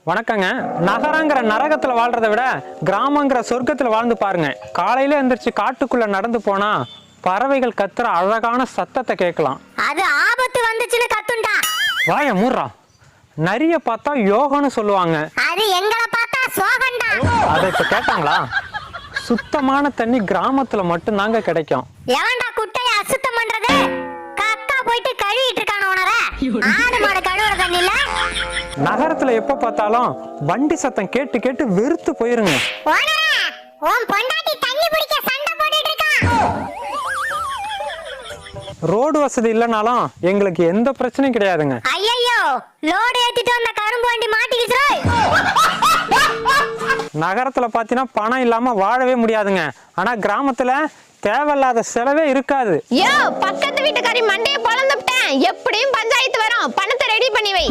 வணக்கங்க. நகரங்கிற நரகத்துல வாழ்றதை விட கிராமங்கிற சொர்க்கத்துல வாழ்ந்து பாருங்க. காலையில எந்திரிச்சு காட்டுக்குள்ள நடந்து போனா பறவைகள் கத்துற அழகான சத்தத்தை கேட்கலாம். அது ஆபத்து வந்துச்சுன்னு கத்துண்டா. வாய மூடுறா. நரிய பார்த்தா யோகன்னு சொல்லுவாங்க. அது எங்களை பார்த்தா சோகண்டா. அதை இப்ப கேட்டாங்களா? சுத்தமான தண்ணி கிராமத்துல மட்டும் தாங்க கிடைக்கும். எவன்டா குட்டையை அசுத்தம் பண்றது? கக்கா போயிட்டு கழுவிட்டு இருக்கான உணர. ஆடு மாடு கழுவுற தண்ணி இல்ல. நகரத்துல எப்ப பார்த்தாலும் வண்டி சத்தம் கேட்டு கேட்டு வெறுத்து போயிருங்க. உன் பொண்டாட்டி தண்ணி பிடிக்க சண்டை போட்டுட்டு இருக்கா. ரோடு வசதி இல்லனாலும் எங்களுக்கு எந்த பிரச்சனையும் கிடையாதுங்க. ஐயோ, லோடு ஏத்திட்டு வந்த கரும்பு வண்டி மாட்டிக்கிச்சு. நகரத்துல பாத்தீங்கன்னா பணம் இல்லாம வாழவே முடியாதுங்க. ஆனா கிராமத்துல தேவையில்லாத செலவே இருக்காது. யோ, பக்கத்து வீட்டுக்காரி மண்டைய பொளந்துட்டேன். எப்படியும் பஞ்சாயத்து வரும். பணத்தை ரெடி பண்ணி வை.